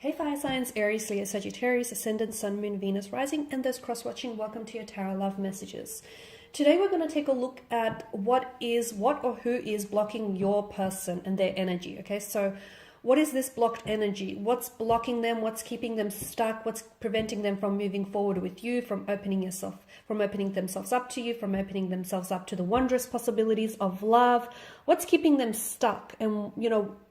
Hey fire signs, Aries, Leo, Sagittarius, Ascendant, Sun, Moon, Venus, Rising, and those cross-watching, welcome to your Tarot Love Messages. Today we're going to take a look at what or who is blocking your person and their energy, okay? So what is this blocked energy? What's blocking them? What's keeping them stuck? What's preventing them from moving forward with you, from opening themselves up to you, from opening themselves up to the wondrous possibilities of love? What's keeping them stuck? And,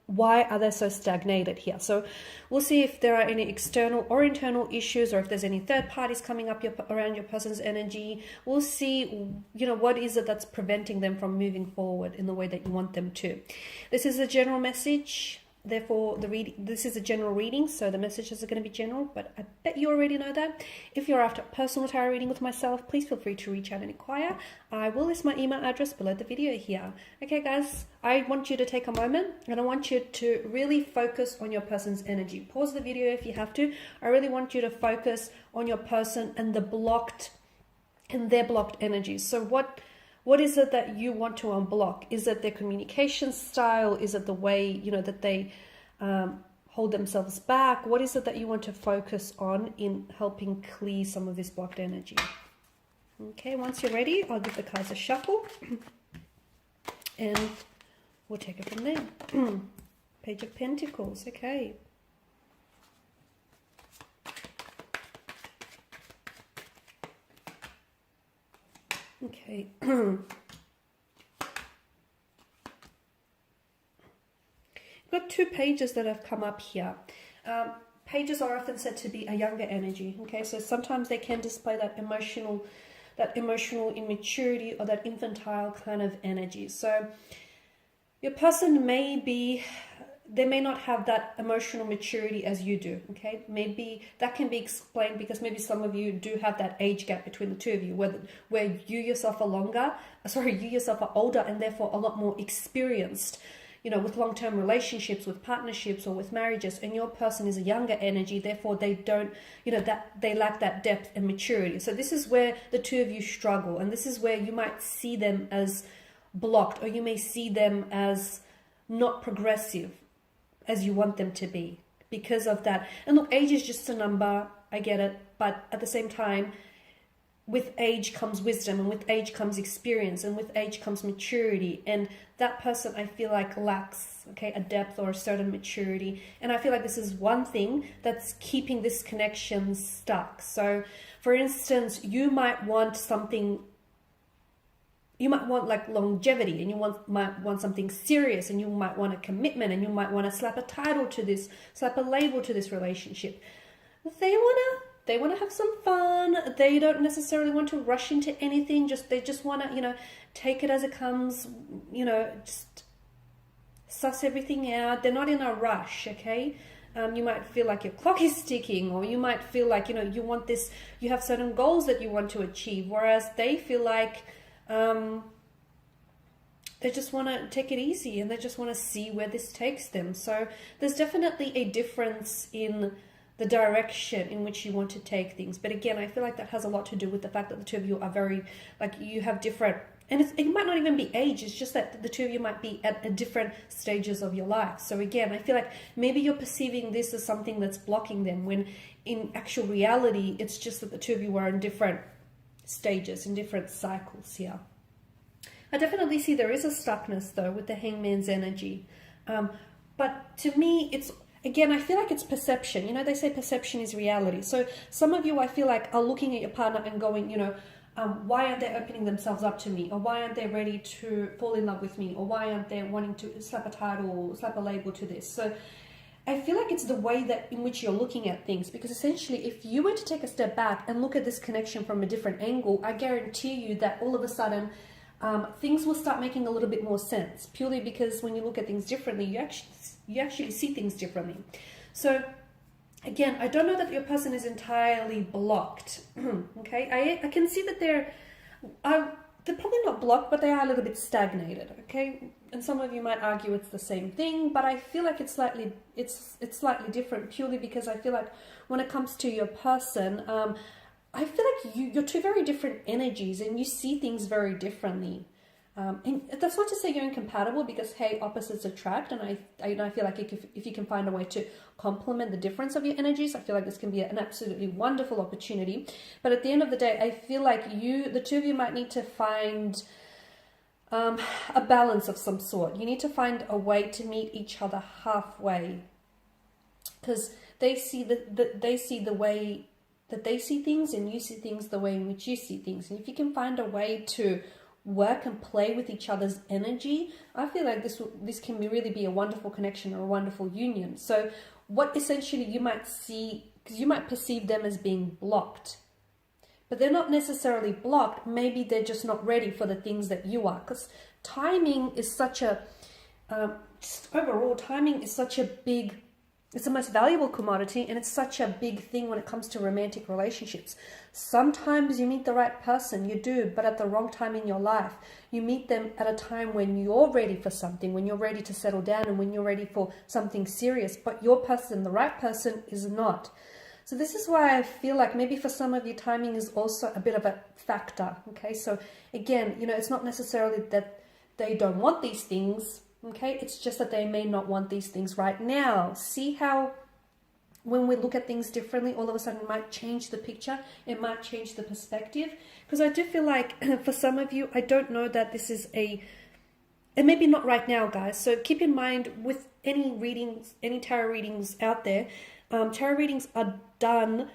why are they so stagnated here? So we'll see if there are any external or internal issues, or if there's any third parties coming up around your person's energy. We'll see, what is it that's preventing them from moving forward in the way that you want them to. This is a general message. Therefore, this is a general reading, so the messages are going to be general, but I bet you already know that. If you're after a personal tarot reading with myself, please feel free to reach out and inquire. I will list my email address below the video here. Okay, guys, I want you to take a moment, and I want you to really focus on your person's energy. Pause the video if you have to. I really want you to focus on your person and their blocked energies. So what is it that you want to unblock? Is it their communication style? Is it the way, that they hold themselves back? What is it that you want to focus on in helping clear some of this blocked energy? Okay, once you're ready, I'll give the cards a shuffle and we'll take it from there. Page of Pentacles, okay. Okay. Got two pages that have come up here. Pages are often said to be a younger energy. Okay, so sometimes they can display that emotional immaturity or that infantile kind of energy. So your person they may not have that emotional maturity as you do, okay? Maybe that can be explained because maybe some of you do have that age gap between the two of you, where you yourself are older and therefore a lot more experienced, with long-term relationships, with partnerships, or with marriages, and your person is a younger energy, therefore they don't, they lack that depth and maturity. So this is where the two of you struggle, and this is where you might see them as blocked, or you may see them as not progressive as you want them to be because of that. And look, age is just a number, I get it, but at the same time, with age comes wisdom, and with age comes experience, and with age comes maturity, and that person, I feel like, lacks a depth or a certain maturity, and I feel like this is one thing that's keeping this connection stuck. So for instance, you might want like longevity, and you might want something serious, and you might want a commitment, and you might want to slap a title to this, slap a label to this relationship. They want to have some fun. They don't necessarily want to rush into anything. They just want to, take it as it comes, just suss everything out. They're not in a rush, okay? You might feel like your clock is ticking, or you might feel like, you want this, you have certain goals that you want to achieve, whereas they feel like they just want to take it easy, and they just want to see where this takes them. So there's definitely a difference in the direction in which you want to take things. But again, I feel like that has a lot to do with the fact that the two of you are very, you have different, and it might not even be age, it's just that the two of you might be at different stages of your life. So again, I feel like maybe you're perceiving this as something that's blocking them, when in actual reality, it's just that the two of you are in different stages, in different cycles here. I definitely see there is a stuckness though with the Hangman's energy. But to me, again, I feel like it's perception. They say perception is reality. So some of you, I feel like, are looking at your partner and going, why aren't they opening themselves up to me? Or why aren't they ready to fall in love with me? Or why aren't they wanting to slap a title, slap a label to this? So I feel like it's the way in which you're looking at things, because essentially if you were to take a step back and look at this connection from a different angle, I guarantee you that all of a sudden things will start making a little bit more sense, purely because when you look at things differently, you actually see things differently. So again, I don't know that your person is entirely blocked. Okay, I can see that they're probably not blocked, but they are a little bit stagnated. Okay, and some of you might argue it's the same thing, but I feel like it's slightly different, purely because I feel like when it comes to your person, I feel like you're two very different energies, and you see things very differently. And that's not to say you're incompatible, because hey, opposites attract, and I feel like if you can find a way to complement the difference of your energies, I feel like this can be an absolutely wonderful opportunity. But at the end of the day, I feel like the two of you might need to find a balance of some sort. You need to find a way to meet each other halfway, because they see the way that they see things, and you see things the way in which you see things. And if you can find a way to work and play with each other's energy, I feel like this can really be a wonderful connection or a wonderful union. So what essentially you might see, because you might perceive them as being blocked, but they're not necessarily blocked. Maybe they're just not ready for the things that you are, because timing is such a overall, timing is such a big, it's the most valuable commodity, and it's such a big thing when it comes to romantic relationships. Sometimes you meet the right person, you do, but at the wrong time in your life. You meet them at a time when you're ready for something, when you're ready to settle down, and when you're ready for something serious, but your person, the right person, is not. So this is why I feel like maybe for some of you, timing is also a bit of a factor, okay? So again, it's not necessarily that they don't want these things, okay? It's just that they may not want these things right now. See how when we look at things differently, all of a sudden it might change the picture, it might change the perspective. Because I do feel like for some of you, I don't know that this is and maybe not right now, guys. So keep in mind with any readings, any tarot readings out there, tarot readings are done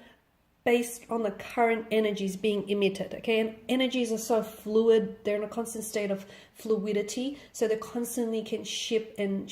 based on the current energies being emitted, okay? And energies are so fluid, they're in a constant state of fluidity, so they constantly can shift and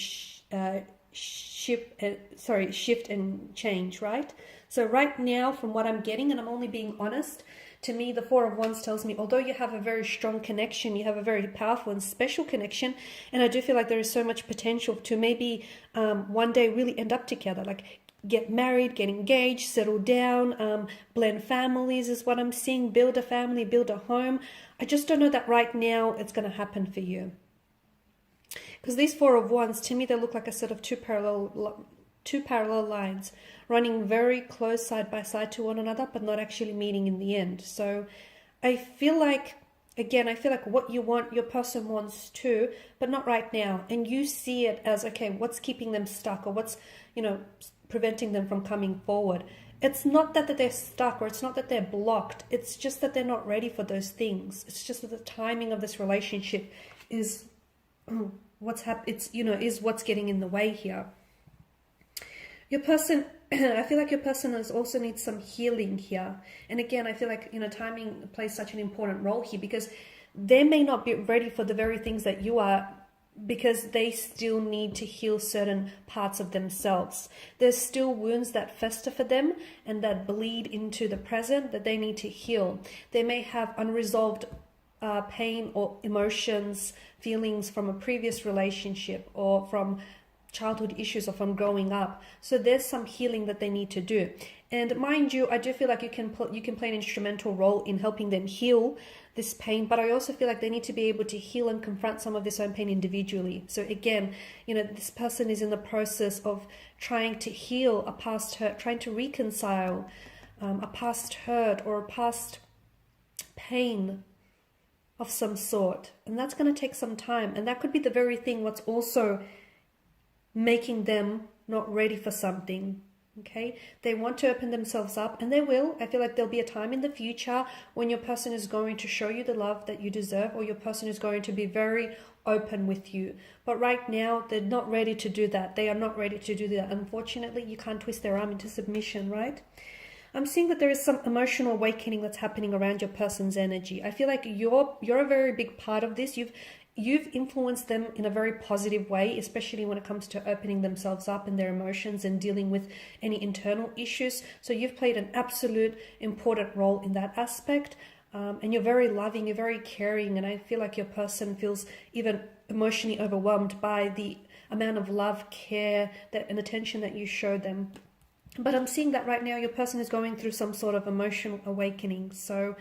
change, right? So right now, from what I'm getting, and I'm only being honest, to me, the Four of Wands tells me, although you have a very strong connection, you have a very powerful and special connection, and I do feel like there is so much potential to maybe one day really end up together, like get married, get engaged, settle down, blend families is what I'm seeing, build a family, build a home. I just don't know that right now it's going to happen for you. Because these Four of Wands, to me, they look like a set of two parallel lines running very close side by side to one another, but not actually meeting in the end. So I feel like, again, what you want, your person wants too, but not right now. And you see it as, okay, what's keeping them stuck, or what's, preventing them from coming forward. It's not that they're stuck, or it's not that they're blocked. It's just that they're not ready for those things. It's just that the timing of this relationship is is what's getting in the way here. Your person, I feel like your person also needs some healing here. And again, I feel like, timing plays such an important role here, because they may not be ready for the very things that you are, because they still need to heal certain parts of themselves. There's still wounds that fester for them and that bleed into the present that they need to heal. They may have unresolved pain or emotions, feelings from a previous relationship, or from childhood issues, or from growing up. So there's some healing that they need to do. And mind you, I do feel like you can play an instrumental role in helping them heal this pain, but I also feel like they need to be able to heal and confront some of this own pain individually. So again, this person is in the process of trying to heal a past hurt, trying to reconcile a past hurt or a past pain of some sort. And that's going to take some time. And that could be the very thing what's also making them not ready for something. Okay, they want to open themselves up, and they will. I feel like there'll be a time in the future when your person is going to show you the love that you deserve, or your person is going to be very open with you. But right now, they're not ready to do that. They are not ready to do that. Unfortunately, you can't twist their arm into submission, right? I'm seeing that there is some emotional awakening that's happening around your person's energy. I feel like you're a very big part of this. You've influenced them in a very positive way, especially when it comes to opening themselves up and their emotions and dealing with any internal issues. So you've played an absolute important role in that aspect. And you're very loving, you're very caring. And I feel like your person feels even emotionally overwhelmed by the amount of love, care, and attention that you show them. But I'm seeing that right now your person is going through some sort of emotional awakening. So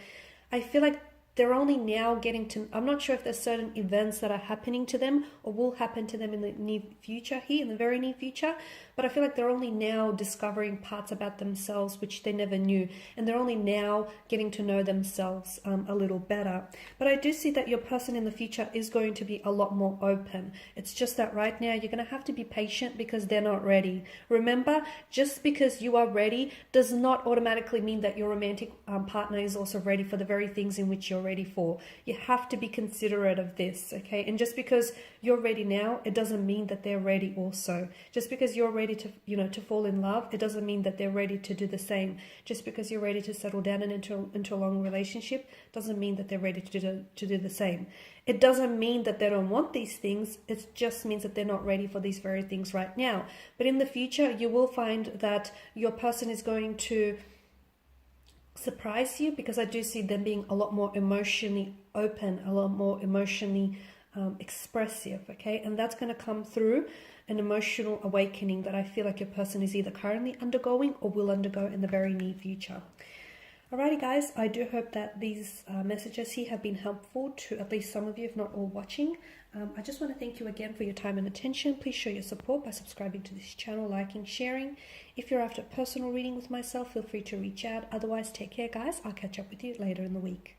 I feel like they're only now getting to, I'm not sure if there's certain events that are happening to them or will happen to them in the near future here, in the very near future, but I feel like they're only now discovering parts about themselves which they never knew, and they're only now getting to know themselves a little better. But I do see that your person in the future is going to be a lot more open. It's just that right now you're going to have to be patient because they're not ready. Remember, just because you are ready does not automatically mean that your romantic partner is also ready for the very things in which you're ready for. You have to be considerate of this, okay? And just because you're ready now, it doesn't mean that they're ready also. Just because you're ready to, to fall in love, it doesn't mean that they're ready to do the same. Just because you're ready to settle down and into a long relationship doesn't mean that they're ready to do the same. It doesn't mean that they don't want these things. It just means that they're not ready for these very things right now. But in the future, you will find that your person is going to surprise you, because I do see them being a lot more emotionally open, a lot more emotionally expressive, okay? And that's going to come through an emotional awakening that I feel like your person is either currently undergoing or will undergo in the very near future. Alrighty guys, I do hope that these messages here have been helpful to at least some of you, if not all watching. I just want to thank you again for your time and attention. Please show your support by subscribing to this channel, liking, sharing. If you're after a personal reading with myself, feel free to reach out. Otherwise, take care guys. I'll catch up with you later in the week.